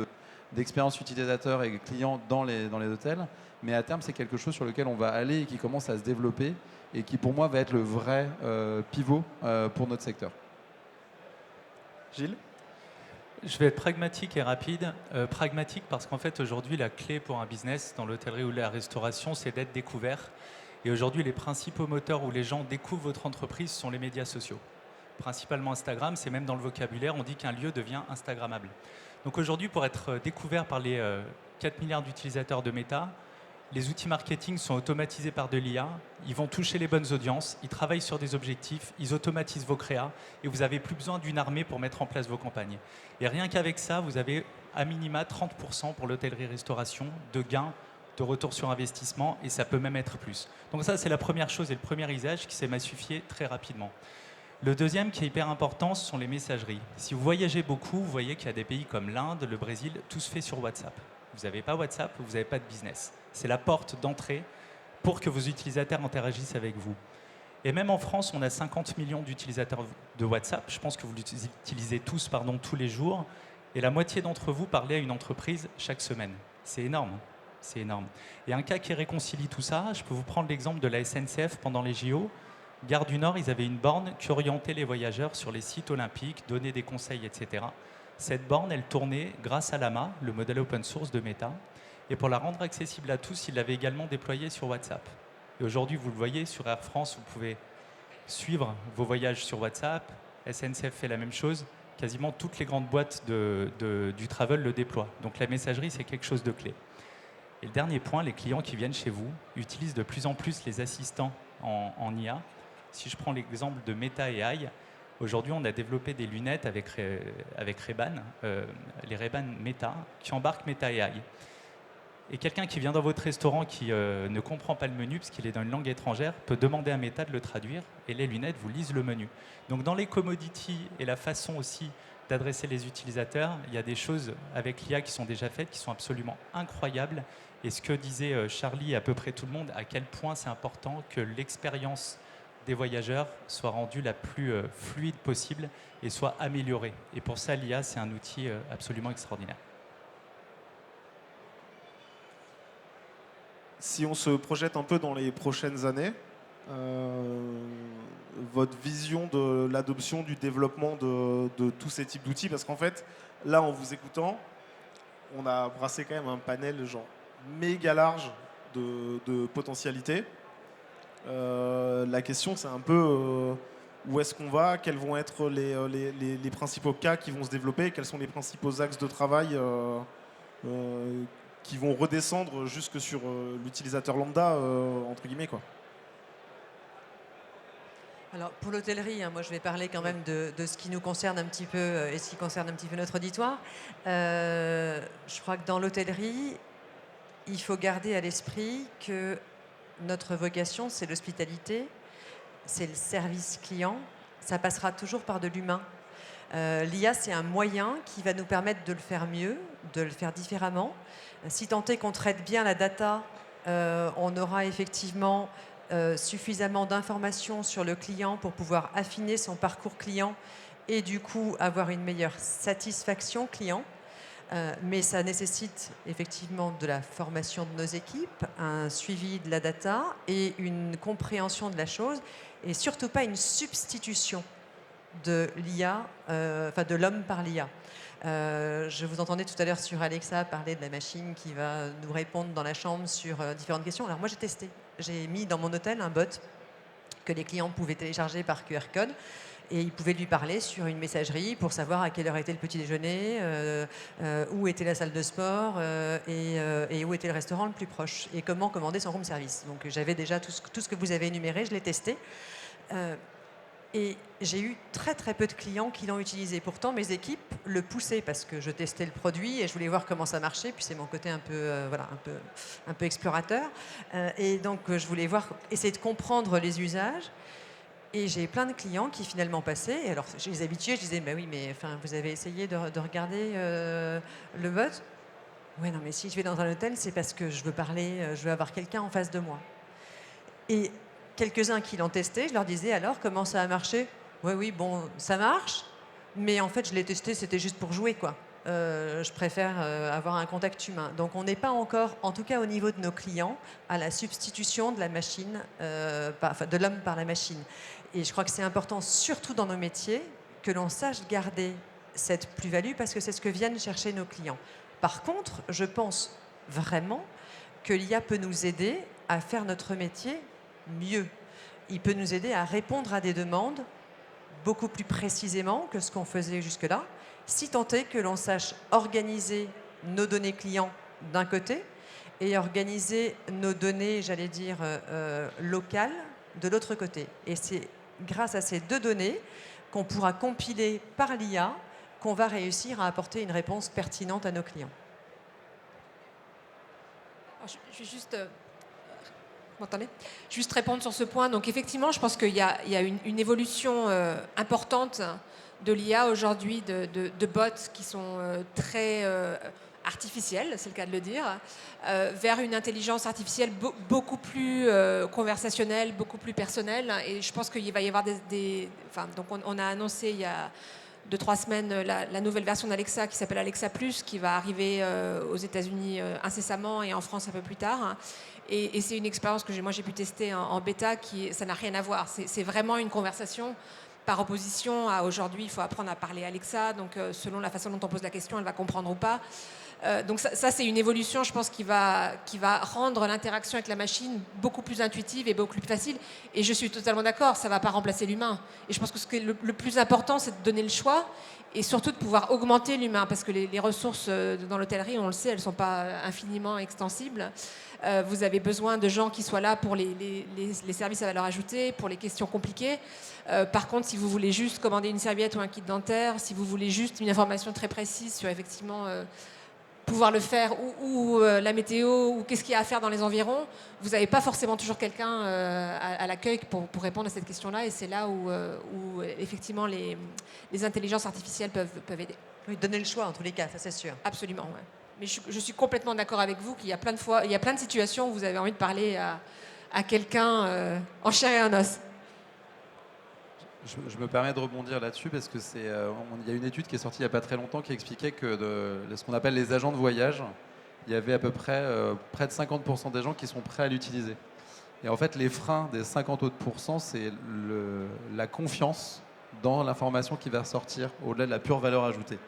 d'expérience utilisateur et client dans les hôtels. Mais à terme, c'est quelque chose sur lequel on va aller et qui commence à se développer et qui, pour moi, va être le vrai pivot pour notre secteur. Gilles ? Je vais être pragmatique et rapide. Pragmatique parce qu'en fait, aujourd'hui, la clé pour un business dans l'hôtellerie ou la restauration, c'est d'être découvert. Et aujourd'hui, les principaux moteurs où les gens découvrent votre entreprise sont les médias sociaux. Principalement Instagram, c'est même dans le vocabulaire, on dit qu'un lieu devient Instagrammable. Donc aujourd'hui, pour être découvert par les 4 milliards d'utilisateurs de Meta, les outils marketing sont automatisés par de l'IA, ils vont toucher les bonnes audiences, ils travaillent sur des objectifs, ils automatisent vos créas et vous n'avez plus besoin d'une armée pour mettre en place vos campagnes. Et rien qu'avec ça, vous avez à minima 30% pour l'hôtellerie-restauration de gains, de retour sur investissement et ça peut même être plus. Donc ça, c'est la première chose et le premier usage qui s'est massifié très rapidement. Le deuxième qui est hyper important, ce sont les messageries. Si vous voyagez beaucoup, vous voyez qu'il y a des pays comme l'Inde, le Brésil, tout se fait sur WhatsApp. Vous n'avez pas WhatsApp, vous n'avez pas de business. C'est la porte d'entrée pour que vos utilisateurs interagissent avec vous. Et même en France, on a 50 millions d'utilisateurs de WhatsApp. Je pense que vous l'utilisez tous, tous les jours. Et la moitié d'entre vous parlez à une entreprise chaque semaine. C'est énorme. C'est énorme. Et un cas qui réconcilie tout ça, je peux vous prendre l'exemple de la SNCF pendant les JO. Gare du Nord, ils avaient une borne qui orientait les voyageurs sur les sites olympiques, donnait des conseils, etc. Cette borne, elle tournait grâce à Llama, le modèle open source de Meta. Et pour la rendre accessible à tous, ils l'avaient également déployée sur WhatsApp. Et aujourd'hui, vous le voyez, sur Air France, vous pouvez suivre vos voyages sur WhatsApp. SNCF fait la même chose. Quasiment toutes les grandes boîtes du travel le déploient. Donc la messagerie, c'est quelque chose de clé. Et le dernier point, les clients qui viennent chez vous utilisent de plus en plus les assistants en IA. Si je prends l'exemple de Meta AI, aujourd'hui, on a développé des lunettes avec Ray-Ban, les Ray-Ban Meta, qui embarquent Meta AI. Et quelqu'un qui vient dans votre restaurant qui ne comprend pas le menu, parce qu'il est dans une langue étrangère, peut demander à Meta de le traduire, et les lunettes vous lisent le menu. Donc dans les commodities et la façon aussi d'adresser les utilisateurs, il y a des choses avec l'IA qui sont déjà faites, qui sont absolument incroyables. Et ce que disait Charlie et à peu près tout le monde, à quel point c'est important que l'expérience des voyageurs soit rendue la plus fluide possible et soit améliorée. Et pour ça, l'IA, c'est un outil absolument extraordinaire. Si on se projette un peu dans les prochaines années, votre vision de l'adoption, du développement de tous ces types d'outils, parce qu'en fait, là, en vous écoutant, on a brassé quand même un panel genre méga large de potentialités. La question, c'est un peu où est-ce qu'on va, quels vont être les principaux cas qui vont se développer, quels sont les principaux axes de travail qui vont redescendre jusque sur l'utilisateur lambda, entre guillemets, quoi. Alors pour l'hôtellerie, moi je vais parler quand même de ce qui nous concerne un petit peu et ce qui concerne un petit peu notre auditoire. Je crois que dans l'hôtellerie, il faut garder à l'esprit que notre vocation, c'est l'hospitalité, c'est le service client. Ça passera toujours par de l'humain. L'IA, c'est un moyen qui va nous permettre de le faire mieux, de le faire différemment. Si tant est qu'on traite bien la data, on aura effectivement suffisamment d'informations sur le client pour pouvoir affiner son parcours client et du coup avoir une meilleure satisfaction client. Mais ça nécessite effectivement de la formation de nos équipes, un suivi de la data et une compréhension de la chose et surtout pas une substitution de l'IA, de l'homme par l'IA. Je vous entendais tout à l'heure sur Alexa parler de la machine qui va nous répondre dans la chambre sur différentes questions. Alors moi j'ai testé. J'ai mis dans mon hôtel un bot que les clients pouvaient télécharger par QR code et ils pouvaient lui parler sur une messagerie pour savoir à quelle heure était le petit déjeuner, où était la salle de sport et où était le restaurant le plus proche et comment commander son room service. Donc j'avais déjà tout ce que vous avez énuméré, je l'ai testé. Et j'ai eu très très peu de clients qui l'ont utilisé. Pourtant, mes équipes le poussaient parce que je testais le produit et je voulais voir comment ça marchait. Puis c'est mon côté un peu explorateur. Et donc, je voulais essayer de comprendre les usages. Et j'ai plein de clients qui finalement passaient. Et alors, je les habituais, je disais, bah oui, mais enfin, vous avez essayé de regarder le bot ? Ouais, non, mais si je vais dans un hôtel, c'est parce que je veux parler, je veux avoir quelqu'un en face de moi. Et quelques-uns qui l'ont testé, je leur disais alors comment ça a marché ? Oui, bon, ça marche, mais en fait je l'ai testé, c'était juste pour jouer, quoi. Je préfère avoir un contact humain. Donc on n'est pas encore, en tout cas au niveau de nos clients, à la substitution de la machine, de l'homme par la machine. Et je crois que c'est important, surtout dans nos métiers, que l'on sache garder cette plus-value parce que c'est ce que viennent chercher nos clients. Par contre, je pense vraiment que l'IA peut nous aider à faire notre métier mieux. Il peut nous aider à répondre à des demandes beaucoup plus précisément que ce qu'on faisait jusque-là, si tant est que l'on sache organiser nos données clients d'un côté et organiser nos données, j'allais dire, locales de l'autre côté. Et c'est grâce à ces deux données qu'on pourra compiler par l'IA qu'on va réussir à apporter une réponse pertinente à nos clients. Alors, je vais juste... Vous m'entendez ? Juste répondre sur ce point. Donc effectivement, je pense qu'il y a une évolution importante de l'IA aujourd'hui, de bots qui sont très artificiels, c'est le cas de le dire, vers une intelligence artificielle beaucoup plus conversationnelle, beaucoup plus personnelle. Et je pense qu'il va y avoir donc on a annoncé il y a 2-3 semaines la nouvelle version d'Alexa qui s'appelle Alexa Plus, qui va arriver aux États-Unis incessamment et en France un peu plus tard. Et c'est une expérience que moi j'ai pu tester en bêta, ça n'a rien à voir. C'est vraiment une conversation par opposition à aujourd'hui, il faut apprendre à parler Alexa. Donc selon la façon dont on pose la question, elle va comprendre ou pas. Donc ça c'est une évolution, je pense, qui va rendre l'interaction avec la machine beaucoup plus intuitive et beaucoup plus facile. Et je suis totalement d'accord, ça ne va pas remplacer l'humain. Et je pense que ce qui est le plus important, c'est de donner le choix et surtout de pouvoir augmenter l'humain, parce que les ressources dans l'hôtellerie, on le sait, elles ne sont pas infiniment extensibles. Vous avez besoin de gens qui soient là pour les services à valeur ajoutée, pour les questions compliquées. Par contre, si vous voulez juste commander une serviette ou un kit dentaire, si vous voulez juste une information très précise sur effectivement pouvoir le faire, ou la météo, ou qu'est-ce qu'il y a à faire dans les environs, vous n'avez pas forcément toujours quelqu'un à l'accueil pour répondre à cette question-là, et c'est là où effectivement les intelligences artificielles peuvent aider. Oui, donner le choix en tous les cas, ça c'est sûr. Absolument, ouais. Mais je suis complètement d'accord avec vous qu'il y a plein de fois, il y a plein de situations où vous avez envie de parler à quelqu'un en chair et en os. Je me permets de rebondir là-dessus parce que il y a une étude qui est sortie il n'y a pas très longtemps qui expliquait que ce qu'on appelle les agents de voyage, il y avait à peu près près de 50% des gens qui sont prêts à l'utiliser. Et en fait, les freins des 50 autres %, c'est la confiance dans l'information qui va ressortir au-delà de la pure valeur ajoutée.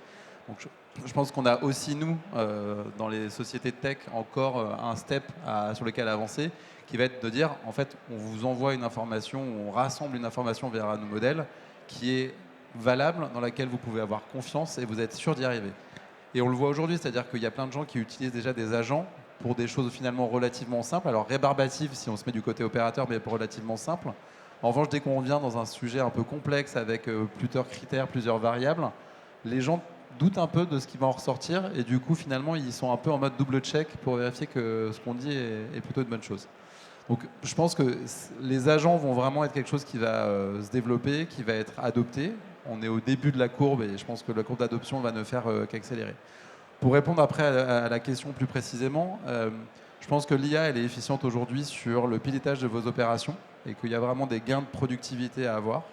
Donc je pense qu'on a aussi, nous, dans les sociétés de tech, encore un step sur lequel avancer, qui va être de dire, en fait, on vous envoie une information, on rassemble une information vers nos modèles qui est valable, dans laquelle vous pouvez avoir confiance et vous êtes sûr d'y arriver. Et on le voit aujourd'hui, c'est-à-dire qu'il y a plein de gens qui utilisent déjà des agents pour des choses finalement relativement simples, alors rébarbatives si on se met du côté opérateur, mais relativement simples. En revanche, dès qu'on revient dans un sujet un peu complexe avec plusieurs critères, plusieurs variables, les gens doutent un peu de ce qui va en ressortir et du coup, finalement, ils sont un peu en mode double check pour vérifier que ce qu'on dit est plutôt une bonne chose. Donc je pense que les agents vont vraiment être quelque chose qui va se développer, qui va être adopté. On est au début de la courbe et je pense que la courbe d'adoption va ne faire qu'accélérer. Pour répondre après à la question plus précisément, je pense que l'IA elle est efficiente aujourd'hui sur le pilotage de vos opérations et qu'il y a vraiment des gains de productivité à avoir.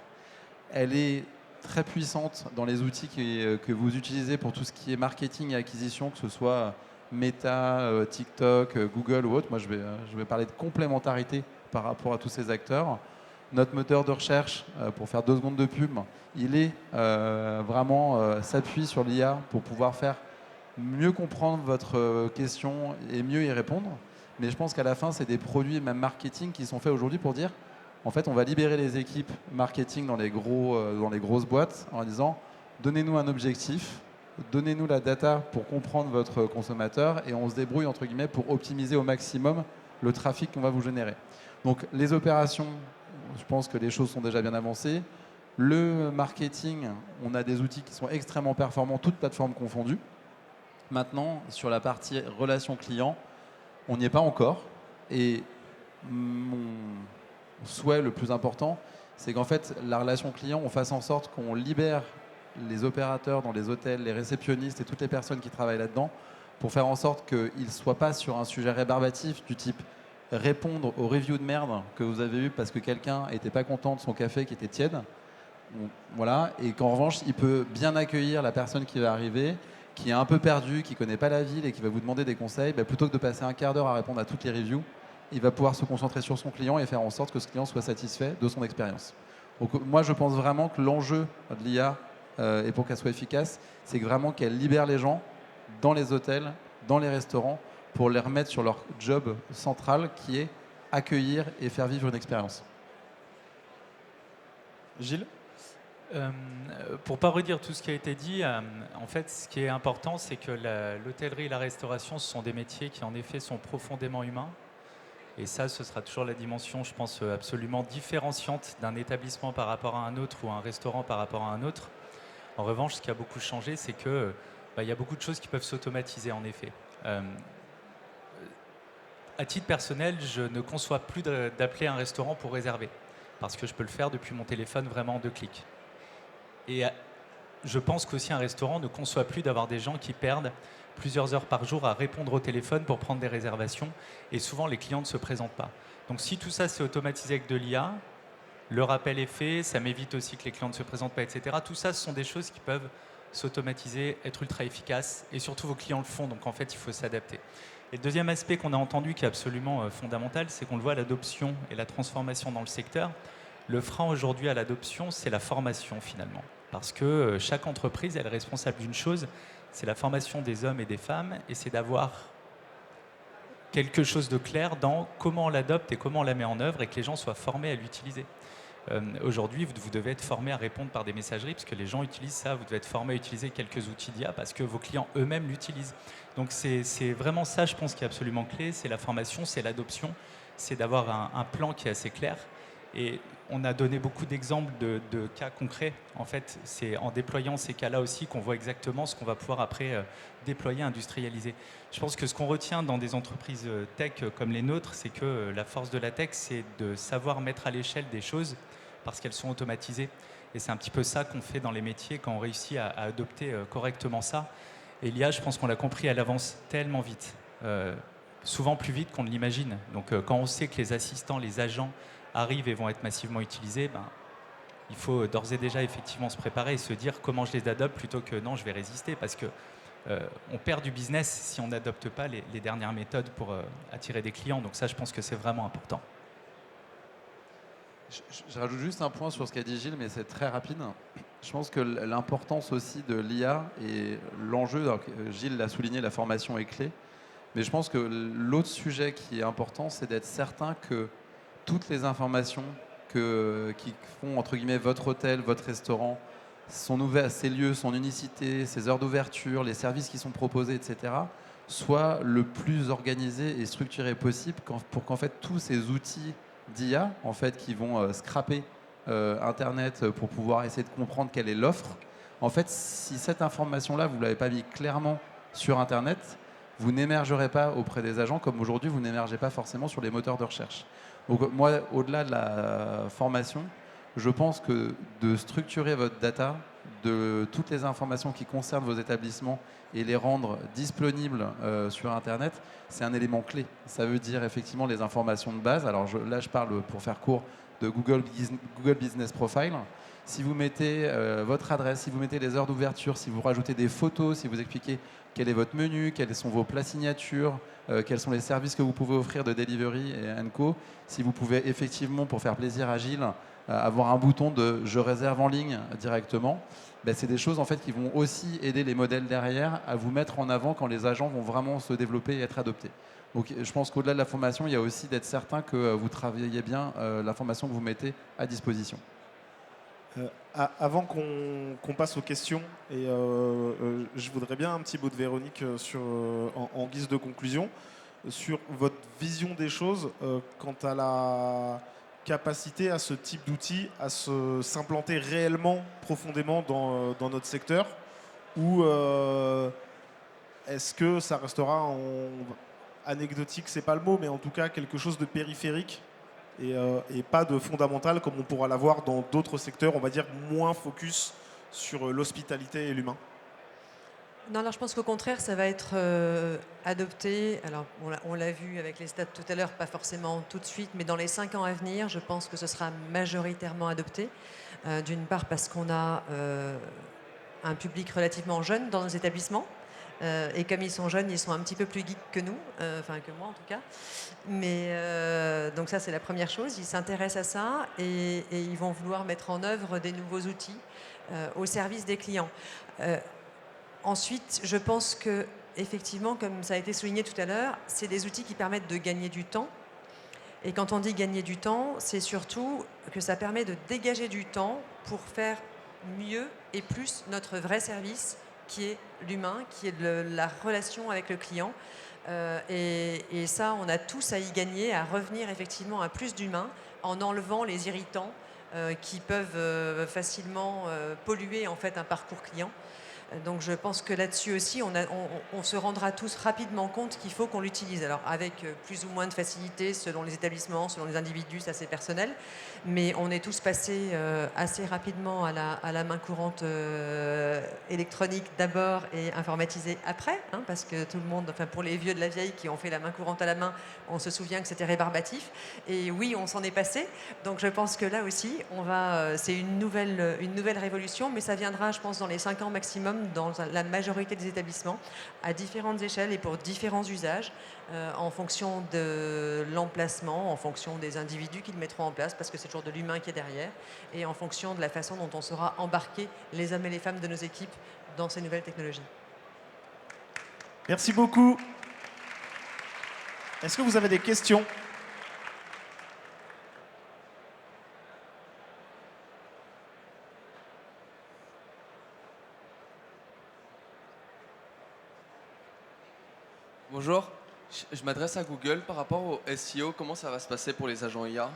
Elle est très puissante dans les outils que vous utilisez pour tout ce qui est marketing et acquisition, que ce soit Meta, TikTok, Google ou autre. Moi, je vais parler de complémentarité par rapport à tous ces acteurs. Notre moteur de recherche, pour faire 2 secondes de pub, il est vraiment s'appuie sur l'IA pour pouvoir faire mieux comprendre votre question et mieux y répondre. Mais je pense qu'à la fin, c'est des produits, même marketing, qui sont faits aujourd'hui pour dire, en fait, on va libérer les équipes marketing dans les grosses boîtes en disant, donnez-nous un objectif, donnez-nous la data pour comprendre votre consommateur et on se débrouille entre guillemets pour optimiser au maximum le trafic qu'on va vous générer. Donc les opérations, je pense que les choses sont déjà bien avancées. Le marketing, on a des outils qui sont extrêmement performants, toutes plateformes confondues. Maintenant, sur la partie relation client, on n'y est pas encore. Et mon souhait le plus important, c'est qu'en fait, la relation client, on fasse en sorte qu'on libère les opérateurs dans les hôtels, les réceptionnistes et toutes les personnes qui travaillent là-dedans pour faire en sorte qu'ils ne soient pas sur un sujet rébarbatif du type répondre aux reviews de merde que vous avez eues parce que quelqu'un n'était pas content de son café qui était tiède. Voilà. Et qu'en revanche, il peut bien accueillir la personne qui va arriver, qui est un peu perdue, qui ne connaît pas la ville et qui va vous demander des conseils. Plutôt que de passer un quart d'heure à répondre à toutes les reviews, il va pouvoir se concentrer sur son client et faire en sorte que ce client soit satisfait de son expérience. Donc moi, je pense vraiment que l'enjeu de l'IA et pour qu'elle soit efficace, c'est vraiment qu'elle libère les gens dans les hôtels, dans les restaurants, pour les remettre sur leur job central qui est accueillir et faire vivre une expérience. Gilles ? Pour ne pas redire tout ce qui a été dit, en fait, ce qui est important, c'est que l'hôtellerie et la restauration, ce sont des métiers qui, en effet, sont profondément humains. Et ça, ce sera toujours la dimension, je pense, absolument différenciante d'un établissement par rapport à un autre ou un restaurant par rapport à un autre. En revanche, ce qui a beaucoup changé, c'est que y a beaucoup de choses qui peuvent s'automatiser, en effet. À titre personnel, je ne conçois plus d'appeler un restaurant pour réserver, parce que je peux le faire depuis mon téléphone vraiment en 2 clics. Et je pense qu'aussi un restaurant ne conçoit plus d'avoir des gens qui perdent plusieurs heures par jour à répondre au téléphone pour prendre des réservations, et souvent les clients ne se présentent pas. Donc si tout ça c'est automatisé avec de l'IA, Le rappel est fait, ça m'évite aussi que les clients ne se présentent pas, etc. Tout ça, ce sont des choses qui peuvent s'automatiser, être ultra efficaces, et surtout vos clients le font, donc en fait, il faut s'adapter. Et le deuxième aspect qu'on a entendu qui est absolument fondamental, c'est qu'on le voit à l'adoption et la transformation dans le secteur. Le frein aujourd'hui à l'adoption, c'est la formation finalement. Parce que chaque entreprise, elle est responsable d'une chose, c'est la formation des hommes et des femmes, et c'est d'avoir quelque chose de clair dans comment on l'adopte et comment on la met en œuvre, et que les gens soient formés à l'utiliser. Aujourd'hui, vous devez être formé à répondre par des messageries, parce que les gens utilisent ça. Vous devez être formé à utiliser quelques outils d'IA, parce que vos clients eux-mêmes l'utilisent. Donc c'est vraiment ça, je pense, qui est absolument clé. C'est la formation, c'est l'adoption, c'est d'avoir un plan qui est assez clair. Et on a donné beaucoup d'exemples de cas concrets. En fait, c'est en déployant ces cas-là aussi qu'on voit exactement ce qu'on va pouvoir après déployer, industrialiser. Je pense que ce qu'on retient dans des entreprises tech comme les nôtres, c'est que la force de la tech, c'est de savoir mettre à l'échelle des choses parce qu'elles sont automatisées. Et c'est un petit peu ça qu'on fait dans les métiers quand on réussit à adopter correctement ça. Et l'IA, je pense qu'on l'a compris, elle avance tellement vite, souvent plus vite qu'on ne l'imagine. Donc quand on sait que les assistants, les agents arrivent et vont être massivement utilisés, il faut d'ores et déjà effectivement se préparer et se dire comment je les adopte plutôt que non, je vais résister, parce que on perd du business si on n'adopte pas les dernières méthodes pour attirer des clients. Donc ça, je pense que c'est vraiment important. Je rajoute juste un point sur ce qu'a dit Gilles, mais c'est très rapide. Je pense que l'importance aussi de l'IA et l'enjeu, Gilles l'a souligné, la formation est clé, mais je pense que l'autre sujet qui est important, c'est d'être certain que toutes les informations qui font, entre guillemets, votre hôtel, votre restaurant, ses lieux, son unicité, ses heures d'ouverture, les services qui sont proposés, etc., soient le plus organisés et structurés possible pour qu'en fait tous ces outils d'IA en fait, qui vont scraper Internet pour pouvoir essayer de comprendre quelle est l'offre. En fait, si cette information-là, vous ne l'avez pas mis clairement sur Internet, vous n'émergerez pas auprès des agents comme aujourd'hui, vous n'émergez pas forcément sur les moteurs de recherche. Donc moi, au-delà de la formation, je pense que de structurer votre data, de toutes les informations qui concernent vos établissements et les rendre disponibles sur Internet, c'est un élément clé. Ça veut dire effectivement les informations de base. Alors là, je parle, pour faire court, de Google Business Profile. Si vous mettez votre adresse, si vous mettez les heures d'ouverture, si vous rajoutez des photos, si vous expliquez quel est votre menu, quels sont vos plats signatures, quels sont les services que vous pouvez offrir de delivery et co. Si vous pouvez effectivement, pour faire plaisir à Gilles, avoir un bouton de « je réserve en ligne » directement, c'est des choses en fait, qui vont aussi aider les modèles derrière à vous mettre en avant quand les agents vont vraiment se développer et être adoptés. Donc, je pense qu'au-delà de la formation, il y a aussi d'être certain que vous travaillez bien l'information que vous mettez à disposition. Avant qu'on passe aux questions, et je voudrais bien un petit mot de Véronique en guise de conclusion sur votre vision des choses quant à la capacité à ce type d'outil à s'implanter réellement profondément dans notre secteur, ou est-ce que ça restera anecdotique, c'est pas le mot, mais en tout cas quelque chose de périphérique et pas de fondamental comme on pourra l'avoir dans d'autres secteurs, on va dire moins focus sur l'hospitalité et l'humain? Non, alors je pense qu'au contraire, ça va être adopté. Alors, on l'a vu avec les stats tout à l'heure, pas forcément tout de suite, mais dans les 5 ans à venir, je pense que ce sera majoritairement adopté. D'une part parce qu'on a un public relativement jeune dans nos établissements. Et comme ils sont jeunes, ils sont un petit peu plus geeks que nous, enfin que moi en tout cas. Mais donc ça, c'est la première chose. Ils s'intéressent à ça et ils vont vouloir mettre en œuvre des nouveaux outils au service des clients. Ensuite, je pense que effectivement, comme ça a été souligné tout à l'heure, c'est des outils qui permettent de gagner du temps. Et quand on dit gagner du temps, c'est surtout que ça permet de dégager du temps pour faire mieux et plus notre vrai service, qui est l'humain, qui est la relation avec le client. Et ça, on a tous à y gagner, à revenir effectivement à plus d'humain en enlevant les irritants qui peuvent facilement polluer en fait un parcours client. Donc je pense que là-dessus aussi, on se rendra tous rapidement compte qu'il faut qu'on l'utilise. Alors avec plus ou moins de facilité selon les établissements, selon les individus, ça c'est personnel, mais on est tous passés assez rapidement à la main courante électronique d'abord et informatisée après, hein, parce que tout le monde, enfin pour les vieux de la vieille qui ont fait la main courante à la main, on se souvient que c'était rébarbatif. Et oui, on s'en est passé. Donc je pense que là aussi, c'est une nouvelle révolution, mais ça viendra, je pense, dans les 5 ans maximum, dans la majorité des établissements, à différentes échelles et pour différents usages, en fonction de l'emplacement, en fonction des individus qu'ils mettront en place, parce que c'est toujours de l'humain qui est derrière, et en fonction de la façon dont on saura embarquer les hommes et les femmes de nos équipes dans ces nouvelles technologies. Merci beaucoup. Est-ce que vous avez des questions ? Bonjour, je m'adresse à Google par rapport au SEO. Comment ça va se passer pour les agents IA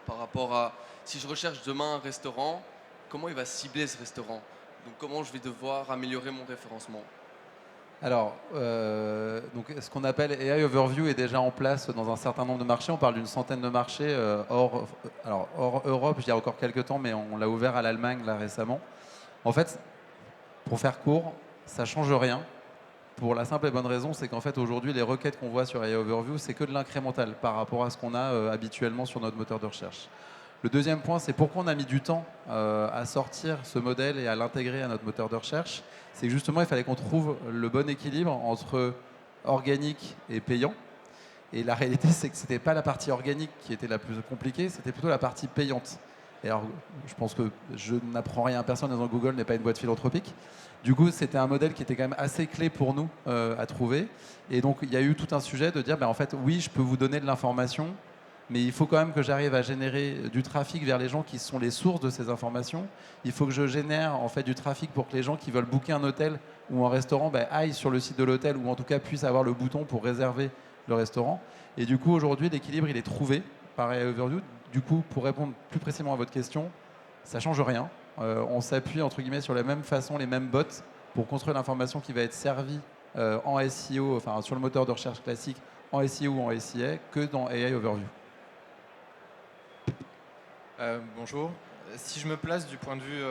par rapport à si je recherche demain un restaurant, comment il va cibler ce restaurant? Donc comment je vais devoir améliorer mon référencement? Alors, donc, ce qu'on appelle AI Overview est déjà en place dans un certain nombre de marchés. On parle d'une centaine de marchés hors Europe, il y a encore quelques temps, mais on l'a ouvert à l'Allemagne là récemment. En fait, pour faire court, ça ne change rien. Pour la simple et bonne raison, c'est qu'en fait aujourd'hui les requêtes qu'on voit sur AI Overview, c'est que de l'incrémental par rapport à ce qu'on a habituellement sur notre moteur de recherche. Le deuxième point, c'est pourquoi on a mis du temps à sortir ce modèle et à l'intégrer à notre moteur de recherche. C'est que justement il fallait qu'on trouve le bon équilibre entre organique et payant. Et la réalité, c'est que ce n'était pas la partie organique qui était la plus compliquée, c'était plutôt la partie payante. Et alors, je pense que je n'apprends rien à personne en disant que Google n'est pas une boîte philanthropique. Du coup, c'était un modèle qui était quand même assez clé pour nous à trouver. Et donc, il y a eu tout un sujet de dire, en fait, oui, je peux vous donner de l'information, mais il faut quand même que j'arrive à générer du trafic vers les gens qui sont les sources de ces informations. Il faut que je génère en fait du trafic pour que les gens qui veulent booker un hôtel ou un restaurant aillent sur le site de l'hôtel ou en tout cas puissent avoir le bouton pour réserver le restaurant. Et du coup, aujourd'hui, l'équilibre, il est trouvé par AI Overview. Du coup, pour répondre plus précisément à votre question, ça ne change rien. On s'appuie entre guillemets sur la même façon, les mêmes bots pour construire l'information qui va être servie en SEO, enfin sur le moteur de recherche classique, en SEO ou en SIA, que dans AI Overview. Bonjour. Si je me place du point de vue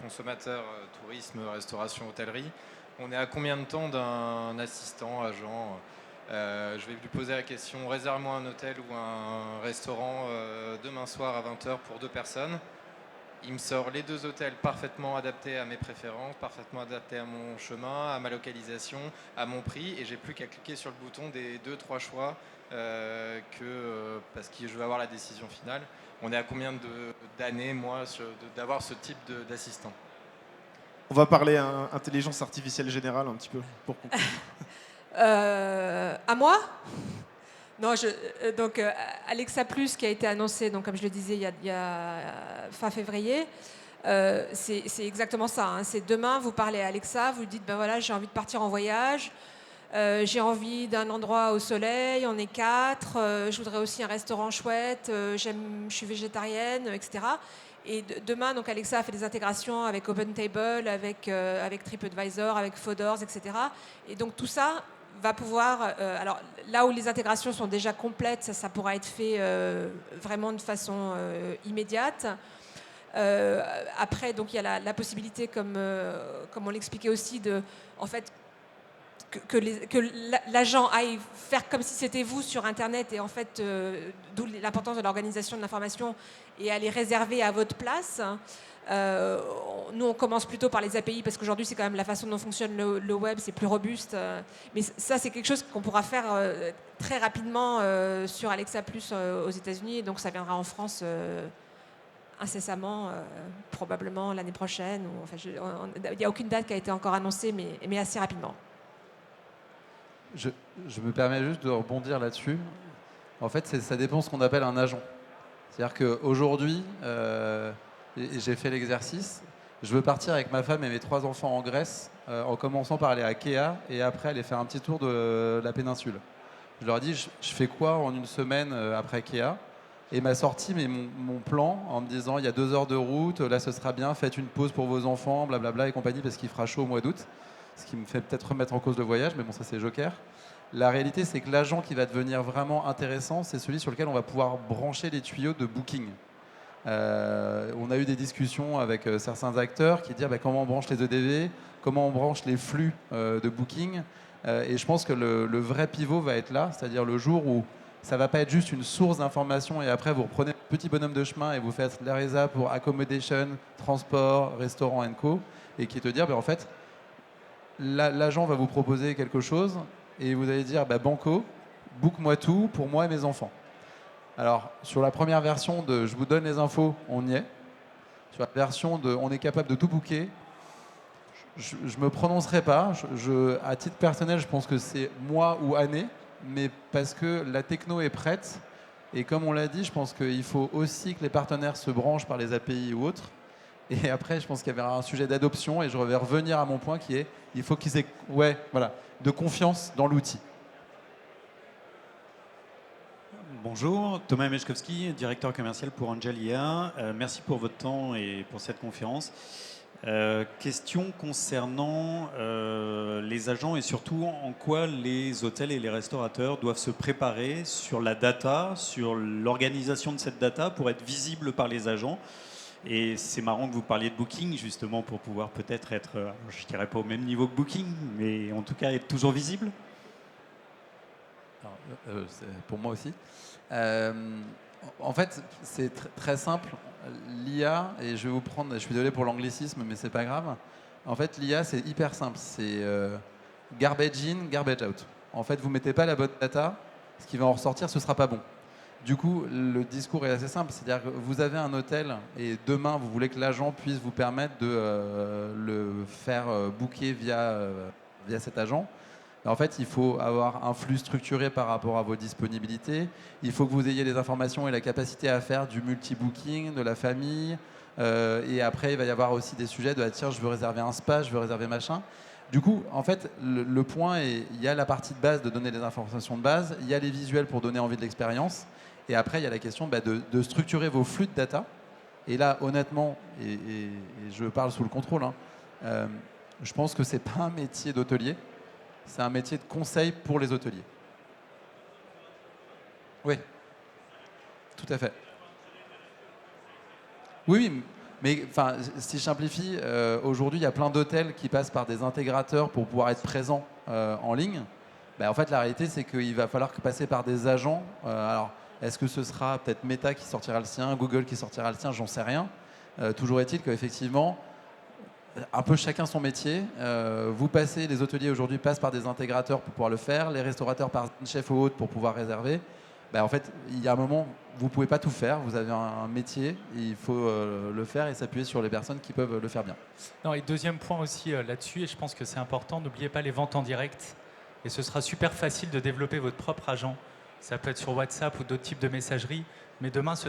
consommateur, tourisme, restauration, hôtellerie, on est à combien de temps d'un assistant, agent je vais lui poser la question, réserve-moi un hôtel ou un restaurant demain soir à 20h pour 2 personnes. Il me sort les 2 hôtels parfaitement adaptés à mes préférences, parfaitement adaptés à mon chemin, à ma localisation, à mon prix, et j'ai plus qu'à cliquer sur le bouton des 2-3 choix parce que je veux avoir la décision finale. On est à combien d'années, moi, d'avoir ce type d'assistant? On va parler intelligence artificielle générale un petit peu pour conclure. À moi? Non, donc Alexa Plus qui a été annoncé, donc comme je le disais, il y a fin février. C'est exactement ça. Hein. C'est demain, vous parlez à Alexa, vous dites ben voilà, j'ai envie de partir en voyage, j'ai envie d'un endroit au soleil, on est 4, je voudrais aussi un restaurant chouette, je suis végétarienne, etc. Et demain, donc Alexa a fait des intégrations avec OpenTable, avec TripAdvisor, avec Fodors, etc. Et donc tout ça va pouvoir, alors là où les intégrations sont déjà complètes, ça pourra être fait vraiment de façon immédiate. Après, donc il y a la possibilité, comme on l'expliquait aussi, de, en fait, que l'agent aille faire comme si c'était vous sur Internet et en fait, d'où l'importance de l'organisation de l'information et aller réserver à votre place. Nous, on commence plutôt par les API parce qu'aujourd'hui, c'est quand même la façon dont fonctionne le web, c'est plus robuste. Mais ça, c'est quelque chose qu'on pourra faire très rapidement sur Alexa Plus aux États-Unis. Et donc, ça viendra en France incessamment, probablement l'année prochaine. Il n'y a aucune date qui a été encore annoncée, mais assez rapidement. Je me permets juste de rebondir là-dessus. En fait, ça dépend de ce qu'on appelle un agent. C'est-à-dire qu'aujourd'hui, j'ai fait l'exercice. Je veux partir avec ma femme et mes 3 enfants en Grèce, en commençant par aller à Kea et après aller faire un petit tour de la péninsule. Je leur ai dit, je fais quoi en une semaine après Kea? et m'a sorti mon plan en me disant il y a 2 heures de route, là ce sera bien, faites une pause pour vos enfants, blablabla et compagnie, parce qu'il fera chaud au mois d'août. Ce qui me fait peut-être remettre en cause le voyage, mais bon, ça c'est Joker. La réalité, c'est que l'agent qui va devenir vraiment intéressant, c'est celui sur lequel on va pouvoir brancher les tuyaux de booking. On a eu des discussions avec certains acteurs qui disent comment on branche les EDV, comment on branche les flux de booking. Et je pense que le vrai pivot va être là, c'est-à-dire le jour où ça ne va pas être juste une source d'information et après vous reprenez un petit bonhomme de chemin et vous faites l'ARESA pour accommodation, transport, restaurant & co. Et qui te dire, en fait, l'agent va vous proposer quelque chose et vous allez dire banco, book-moi tout pour moi et mes enfants. Alors, sur la première version de je vous donne les infos, on y est. Sur la version de on est capable de tout booker, je ne me prononcerai pas. À titre personnel, je pense que c'est mois ou année, mais parce que la techno est prête. Et comme on l'a dit, je pense qu'il faut aussi que les partenaires se branchent par les API ou autres. Et après, je pense qu'il y avait un sujet d'adoption et je vais revenir à mon point qui est il faut qu'ils aient de confiance dans l'outil. Bonjour, Thomas Meszkowski, directeur commercial pour Angel IA. Merci pour votre temps et pour cette conférence. Question concernant les agents et surtout en quoi les hôtels et les restaurateurs doivent se préparer sur la data, sur l'organisation de cette data pour être visible par les agents. Et c'est marrant que vous parliez de Booking, justement, pour pouvoir peut-être être, je ne dirais pas au même niveau que Booking, mais en tout cas être toujours visible. Pour moi aussi. En fait, c'est très simple. L'IA, et je vais vous prendre, je suis désolé pour l'anglicisme, mais c'est pas grave. En fait, l'IA, c'est hyper simple. C'est garbage in, garbage out. En fait, vous mettez pas la bonne data, ce qui va en ressortir, ce sera pas bon. Du coup, le discours est assez simple, c'est-à-dire que vous avez un hôtel et demain, vous voulez que l'agent puisse vous permettre de le faire booker via cet agent. En fait, il faut avoir un flux structuré par rapport à vos disponibilités. Il faut que vous ayez les informations et la capacité à faire du multi-booking, de la famille. Et après, il va y avoir aussi des sujets de tiens, je veux réserver un spa, je veux réserver machin. Du coup, en fait, le point est il y a la partie de base de donner des informations de base, il y a les visuels pour donner envie de l'expérience. Et après, il y a la question de structurer vos flux de data. Et là, honnêtement, et je parle sous le contrôle, je pense que ce n'est pas un métier d'hôtelier, c'est un métier de conseil pour les hôteliers. Oui, tout à fait. Oui, mais si je simplifie, aujourd'hui, il y a plein d'hôtels qui passent par des intégrateurs pour pouvoir être présents en ligne. En fait, la réalité, c'est qu'il va falloir passer par des agents. Alors, est-ce que ce sera peut-être Meta qui sortira le sien, Google qui sortira le sien, j'en sais rien. Toujours est-il qu'effectivement, un peu chacun son métier. Les hôteliers aujourd'hui passent par des intégrateurs pour pouvoir le faire, les restaurateurs par chef ou autre pour pouvoir réserver. En fait, il y a un moment, vous ne pouvez pas tout faire, vous avez un métier, et il faut le faire et s'appuyer sur les personnes qui peuvent le faire bien. Non, et deuxième point aussi là-dessus, et je pense que c'est important, n'oubliez pas les ventes en direct. Et ce sera super facile de développer votre propre agent. Ça peut être sur WhatsApp ou d'autres types de messagerie, mais demain, ce